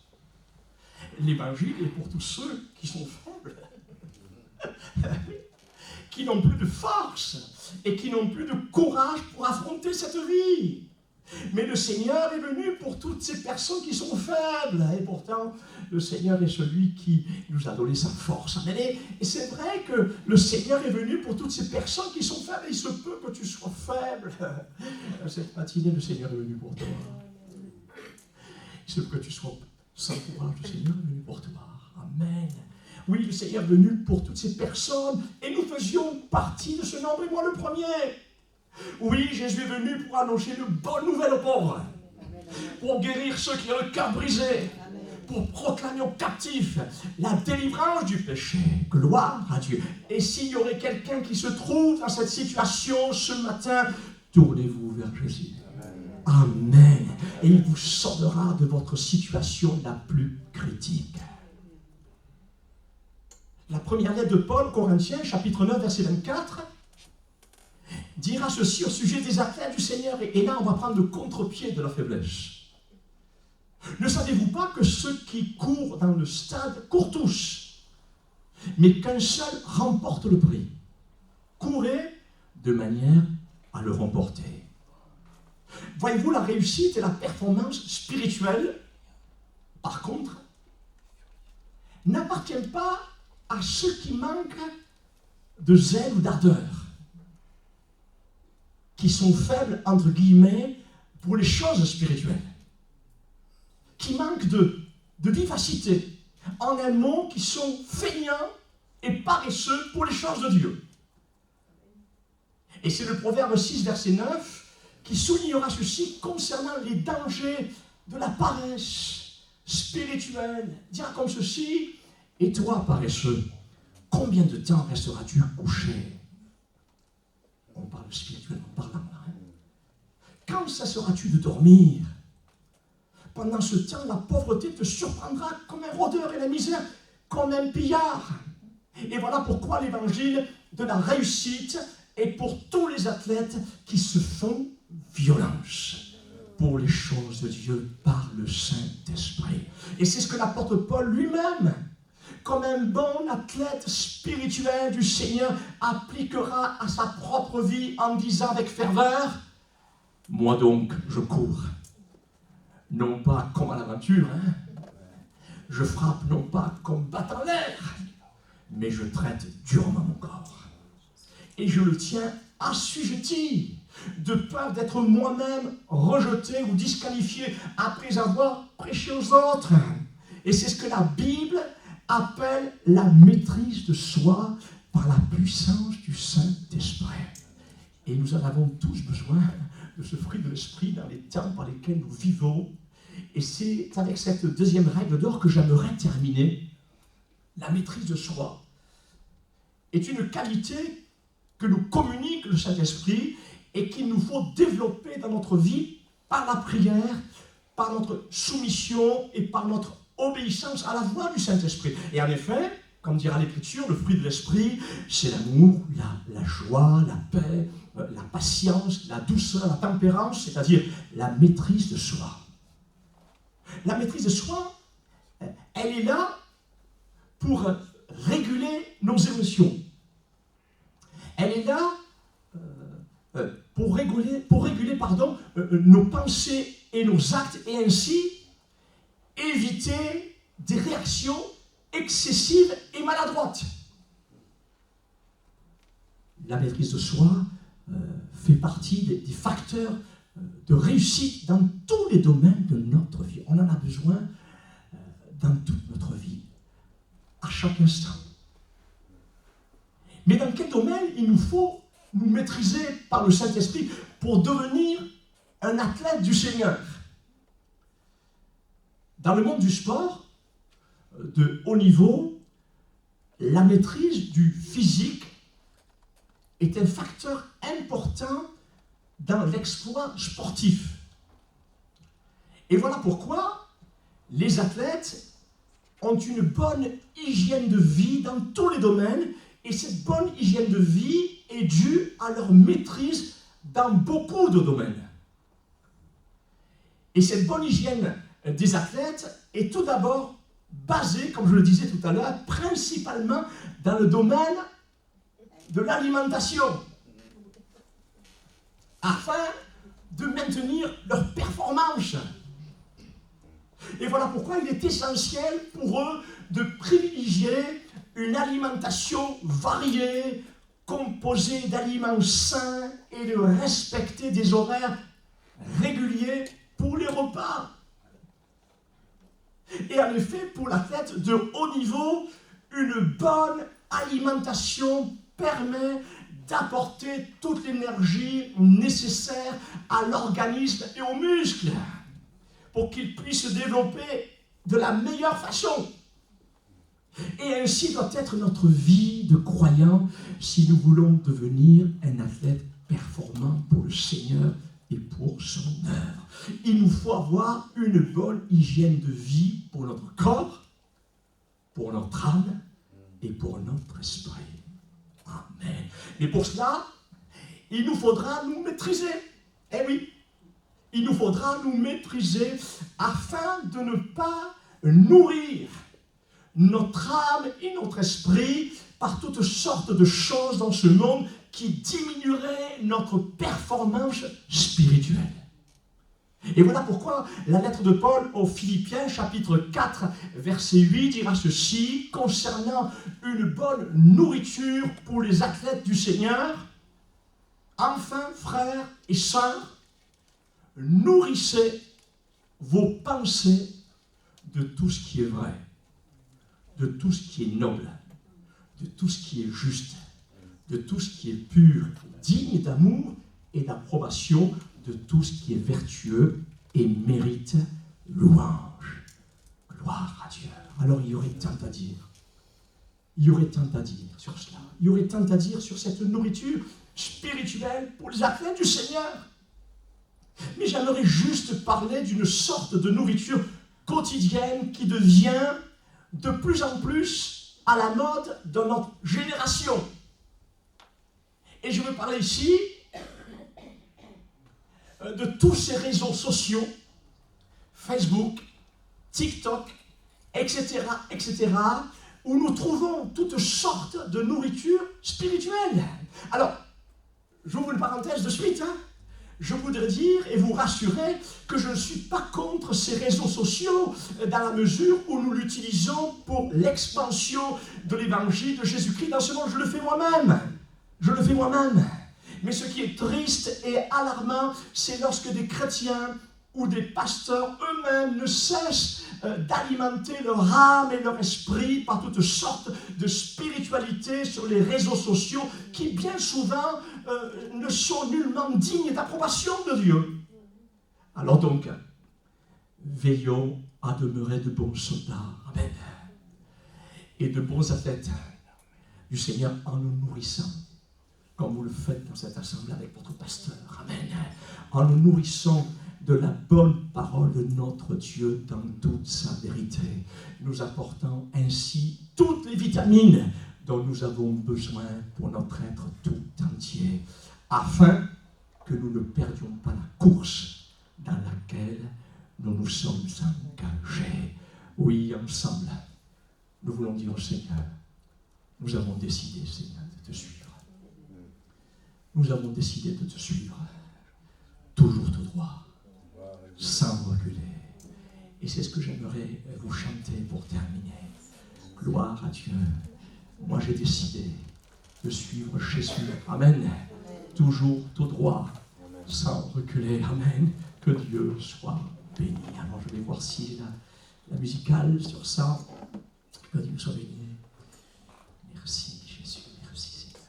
l'évangile est pour tous ceux qui sont faibles, qui n'ont plus de force et qui n'ont plus de courage pour affronter cette vie. Mais le Seigneur est venu pour toutes ces personnes qui sont faibles. Et pourtant, le Seigneur est celui qui nous a donné sa force. Et c'est vrai que le Seigneur est venu pour toutes ces personnes qui sont faibles. Il se peut que tu sois faible. Cette matinée, le Seigneur est venu pour toi. Il se peut que tu sois sans courage. Le Seigneur est venu pour toi. Amen. Oui, le Seigneur est venu pour toutes ces personnes. Et nous faisions partie de ce nombre, et moi le premier. Oui, Jésus est venu pour annoncer de bonnes nouvelles aux pauvres, pour guérir ceux qui ont le cœur brisé, pour proclamer aux captifs la délivrance du péché. Gloire à Dieu. Et s'il y aurait quelqu'un qui se trouve dans cette situation ce matin, tournez-vous vers Jésus. Amen. Et il vous sauvera de votre situation la plus critique. La première lettre de Paul, Corinthiens, chapitre 9, verset 24, dira ceci au sujet des athlètes du Seigneur. Et là, on va prendre le contre-pied de la faiblesse. Ne savez-vous pas que ceux qui courent dans le stade courent tous, mais qu'un seul remporte le prix? Courez de manière à le remporter. Voyez-vous, la réussite et la performance spirituelle, par contre, n'appartiennent pas à ceux qui manquent de zèle ou d'ardeur, qui sont faibles, entre guillemets, pour les choses spirituelles, qui manquent de vivacité, en un mot, qui sont feignants et paresseux pour les choses de Dieu. Et c'est le Proverbe 6, verset 9, qui soulignera ceci concernant les dangers de la paresse spirituelle. Il dira comme ceci: et toi, paresseux, combien de temps resteras-tu couché? On parle spirituellement parlant. Quand cesseras-tu de dormir? Pendant ce temps, la pauvreté te surprendra comme un rôdeur et la misère comme un pillard. Et voilà pourquoi l'évangile de la réussite est pour tous les athlètes qui se font violence pour les choses de Dieu par le Saint-Esprit. Et c'est ce que l'apôtre Paul lui-même, comme un bon athlète spirituel du Seigneur, appliquera à sa propre vie en disant avec ferveur: moi donc, je cours, non pas comme à l'aventure, je frappe non pas comme battant l'air, mais je traite durement mon corps. Et je le tiens assujetti, de peur d'être moi-même rejeté ou disqualifié après avoir prêché aux autres. Et c'est ce que la Bible appelle la maîtrise de soi par la puissance du Saint-Esprit. Et nous en avons tous besoin de ce fruit de l'Esprit dans les temps par lesquels nous vivons. Et c'est avec cette deuxième règle d'or que j'aimerais terminer. La maîtrise de soi est une qualité que nous communique le Saint-Esprit et qu'il nous faut développer dans notre vie par la prière, par notre soumission et par notre obéissance à la voix du Saint-Esprit. Et en effet, comme dira l'Écriture, le fruit de l'Esprit, c'est l'amour, la joie, la paix, la patience, la douceur, la tempérance, c'est-à-dire la maîtrise de soi. La maîtrise de soi, elle est là pour réguler nos émotions. Elle est là pour réguler nos pensées et nos actes, et ainsi éviter des réactions excessives et maladroites. La maîtrise de soi fait partie des facteurs de réussite dans tous les domaines de notre vie. On en a besoin dans toute notre vie, à chaque instant. Mais dans quel domaine il nous faut nous maîtriser par le Saint-Esprit pour devenir un athlète du Seigneur? Dans le monde du sport, de haut niveau, la maîtrise du physique est un facteur important dans l'exploit sportif. Et voilà pourquoi les athlètes ont une bonne hygiène de vie dans tous les domaines, et cette bonne hygiène de vie est due à leur maîtrise dans beaucoup de domaines. Et cette bonne hygiène des athlètes est tout d'abord basée, comme je le disais tout à l'heure, principalement dans le domaine de l'alimentation, afin de maintenir leur performance. Et voilà pourquoi il est essentiel pour eux de privilégier une alimentation variée, composée d'aliments sains et de respecter des horaires réguliers pour les repas. Et en effet, pour l'athlète de haut niveau, une bonne alimentation permet d'apporter toute l'énergie nécessaire à l'organisme et aux muscles pour qu'ils puissent se développer de la meilleure façon. Et ainsi doit être notre vie de croyant si nous voulons devenir un athlète performant pour le Seigneur et pour son œuvre. Il nous faut avoir une bonne hygiène de vie pour notre corps, pour notre âme et pour notre esprit. Amen. Mais pour cela, il nous faudra nous maîtriser. Eh oui, il nous faudra nous maîtriser afin de ne pas nourrir notre âme et notre esprit par toutes sortes de choses dans ce monde qui diminueraient notre performance spirituelle. Et voilà pourquoi la lettre de Paul aux Philippiens, chapitre 4, verset 8, dira ceci concernant une bonne nourriture pour les athlètes du Seigneur. Enfin, frères et sœurs, nourrissez vos pensées de tout ce qui est vrai, de tout ce qui est noble, de tout ce qui est juste, de tout ce qui est pur, digne d'amour et d'approbation, de tout ce qui est vertueux et mérite louange. Gloire à Dieu. Alors il y aurait tant à dire. Il y aurait tant à dire sur cela. Il y aurait tant à dire sur cette nourriture spirituelle pour les athlètes du Seigneur. Mais j'aimerais juste parler d'une sorte de nourriture quotidienne qui devient de plus en plus à la mode dans notre génération. Et je veux parler ici de tous ces réseaux sociaux, Facebook, TikTok, etc., où nous trouvons toutes sortes de nourriture spirituelle. Alors, j'ouvre une parenthèse de suite, Je voudrais dire et vous rassurer que je ne suis pas contre ces réseaux sociaux dans la mesure où nous l'utilisons pour l'expansion de l'évangile de Jésus-Christ dans ce monde. Je le fais moi-même. Mais ce qui est triste et alarmant, c'est lorsque des chrétiens ou des pasteurs eux-mêmes ne cessent d'alimenter leur âme et leur esprit par toutes sortes de spiritualités sur les réseaux sociaux qui bien souvent ne sont nullement dignes d'approbation de Dieu. Alors donc, veillons à demeurer de bons soldats, amen, et de bons athlètes du Seigneur en nous nourrissant, comme vous le faites dans cette assemblée avec votre pasteur, amen, en nous nourrissant de la bonne parole de notre Dieu dans toute sa vérité, nous apportant ainsi toutes les vitamines dont nous avons besoin pour notre être tout entier, afin que nous ne perdions pas la course dans laquelle nous nous sommes engagés. Oui, ensemble, nous voulons dire au Seigneur, nous avons décidé, Seigneur, de te suivre. Nous avons décidé de te suivre, toujours tout droit, sans reculer. Et c'est ce que j'aimerais vous chanter pour terminer. Gloire à Dieu. Moi j'ai décidé de suivre Jésus. Amen. Toujours tout droit, sans reculer. Amen. Que Dieu soit béni. Alors je vais voir si la musicale sur ça. Que Dieu soit béni. Merci Jésus. Merci Seigneur.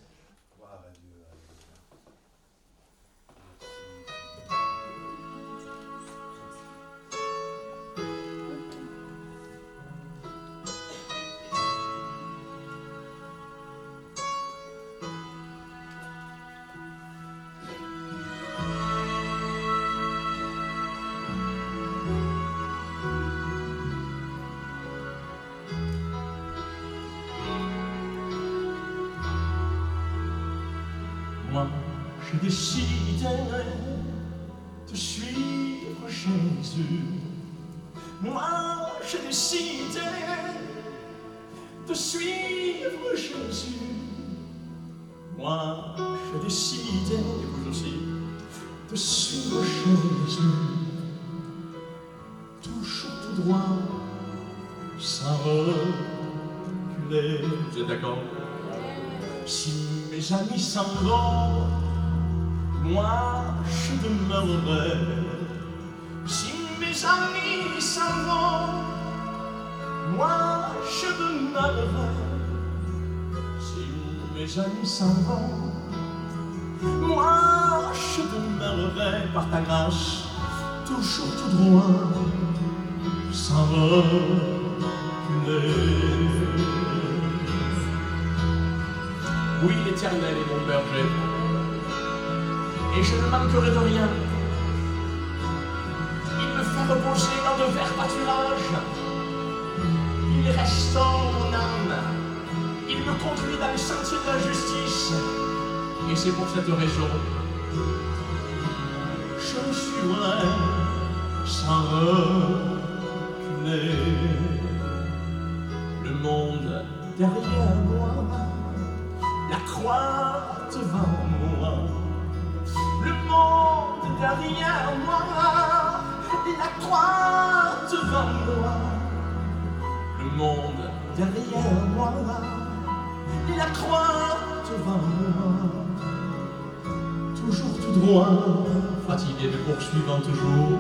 Moi, j'ai décidé de suivre Jésus. Moi, j'ai décidé de suivre Jésus. Moi, j'ai décidé, et vous aussi, de suivre Jésus. Toujours tout droit, sans reculer. Vous êtes d'accord? Si mes amis s'en vont, moi je demeurerai. Si mes amis s'en vont, moi je demeurerai. Si mes amis s'en vont, moi je demeurerai par ta grâce, toujours tout droit, sans reculer. Oui, l'Éternel est mon berger, et je ne manquerai de rien. Il me fait reposer dans de verts pâturages. Il restaure mon âme. Il me conduit dans les sentiers de la justice. Et c'est pour cette raison, je le suivrai sans reculer. Le monde derrière moi, la croix devant moi. Le monde derrière moi, la croix devant moi. Le monde derrière moi, la croix devant moi. Toujours tout droit, fatigué mais poursuivant toujours,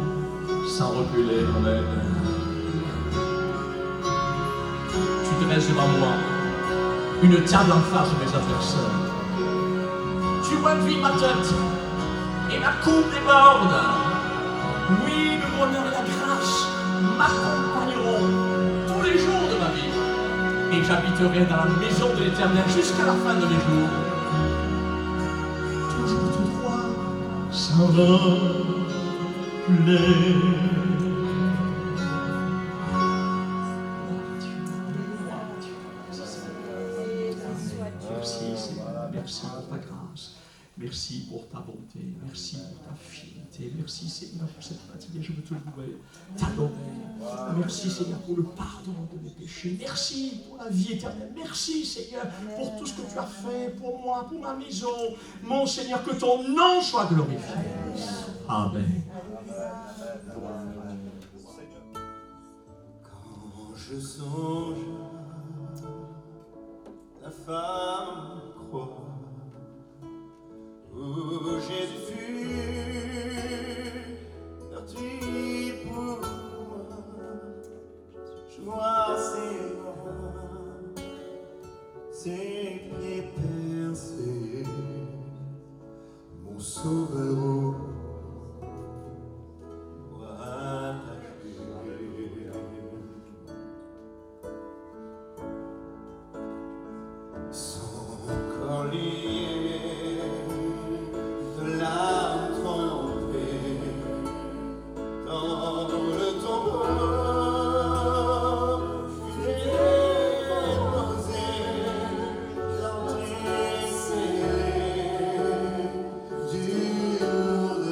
sans reculer. Amen. Tu dresses devant moi une table en face de mes adversaires. Tu revis ma tête et ma coupe déborde. Oui, le bonheur et la grâce m'accompagneront tous les jours de ma vie. Et j'habiterai dans la maison de l'Éternel jusqu'à la fin de mes jours. Toujours tout droit, sans reculer. Merci Seigneur, merci pour ta grâce, merci pour ta bonté, merci pour ta fidélité, merci Seigneur pour cette matinée, je veux te louer, t'adorer. Merci Seigneur pour le pardon de mes péchés, merci pour la vie éternelle, merci Seigneur pour tout ce que tu as fait pour moi, pour ma maison. Mon Seigneur, que ton nom soit glorifié. Amen. Quand je songe la femme croix où Jésus fut meurtri pour moi, je vois ses mains, ses pieds percés, mon sauveur au bras attaché. Son corps lié, de larmes trempées dans le tombeau, fut déposé, l'entrée scellée, dur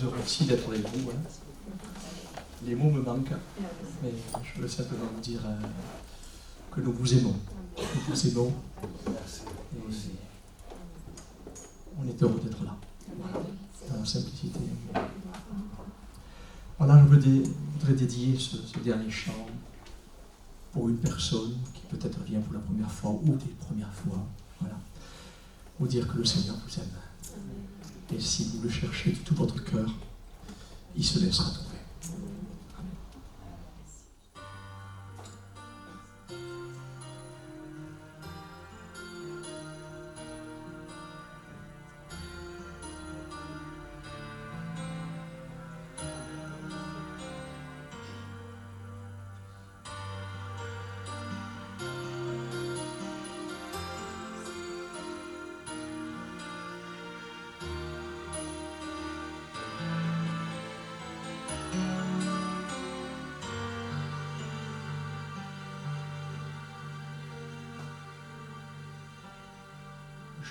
heureux aussi d'être avec vous. Hein. Les mots me manquent, mais je veux simplement vous dire que nous vous aimons. Nous vous aimons. Et on est heureux d'être là, voilà, dans la simplicité. Voilà, je voudrais dédier ce dernier chant pour une personne qui peut-être vient pour la première fois ou des premières fois. Voilà. Vous dire que le Seigneur vous aime. Et si vous le cherchez de tout votre cœur, il se laissera trouver.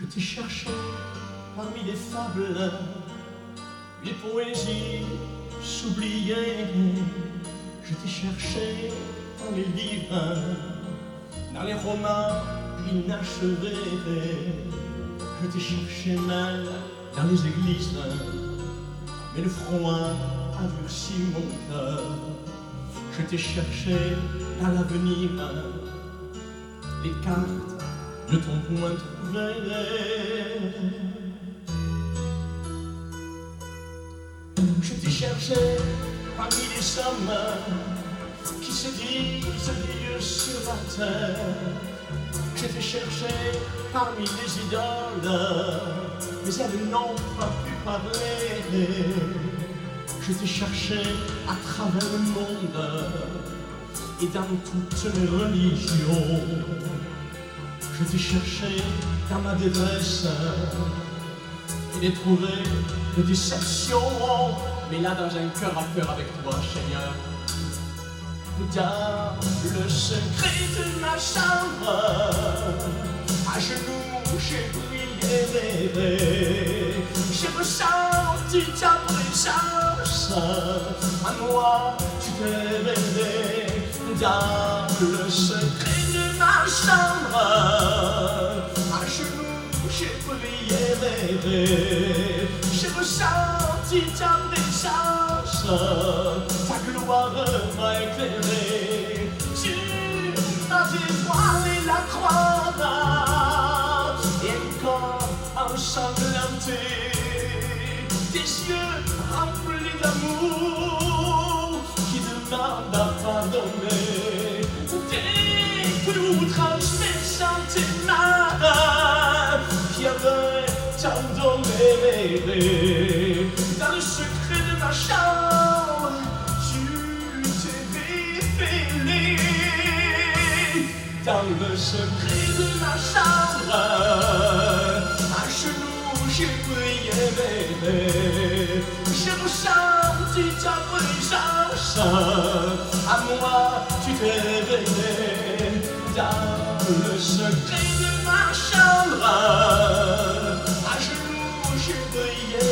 Je t'ai cherché parmi les fables, les poésies s'oubliaient. Je t'ai cherché dans les livres, dans les romans inachevés. Je t'ai cherché même dans les églises, mais le froid a durci mon cœur. Je t'ai cherché dans l'avenir, les cartes de ton point trouvé. Je t'ai cherché parmi les hommes qui se disent Dieu sur la terre. Je t'ai cherché parmi les idoles, mais elles n'ont pas pu parler. Je t'ai cherché à travers le monde et dans toutes les religions. Je t'ai cherché dans ma détresse et n'ai trouvé que déception. Mais là, dans un cœur à cœur avec toi, Seigneur, dans le secret de ma chambre, à genoux, j'ai prié. J'ai ressenti ta présence, à moi, tu t'es révélé. Dans le secret de ma chambre, à genoux, j'ai prié. J'ai ressenti ta présence, ta gloire m'a éclairé. Tu m'as dévoilé la croix et un corps ensanglanté, des yeux remplis d'amour qui demandent à pardonner. Des clous transperçant tes mains qui avaient tant donné. Dans le secret de ma chambre, tu t'es révélé. Dans le secret de ma chambre, à genoux j'ai prié. J'ai ressenti ta présence, à moi tu t'es révélé. Dans le secret de ma chambre, à genoux j'ai prié.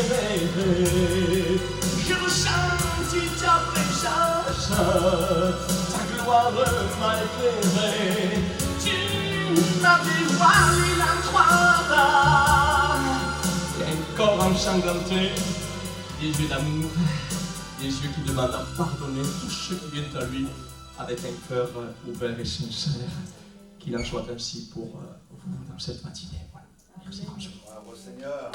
J'ai ressenti ta présence, ta gloire m'a éclairé. Tu m'as dévoilé la croix et un corps ensanglanté, des yeux d'amour, des yeux qui demandent à pardonner tous ceux qui viennent à lui avec un cœur ouvert et sincère. Qu'il en soit ainsi pour vous dans cette matinée. Voilà. Merci François. Bravo Seigneur.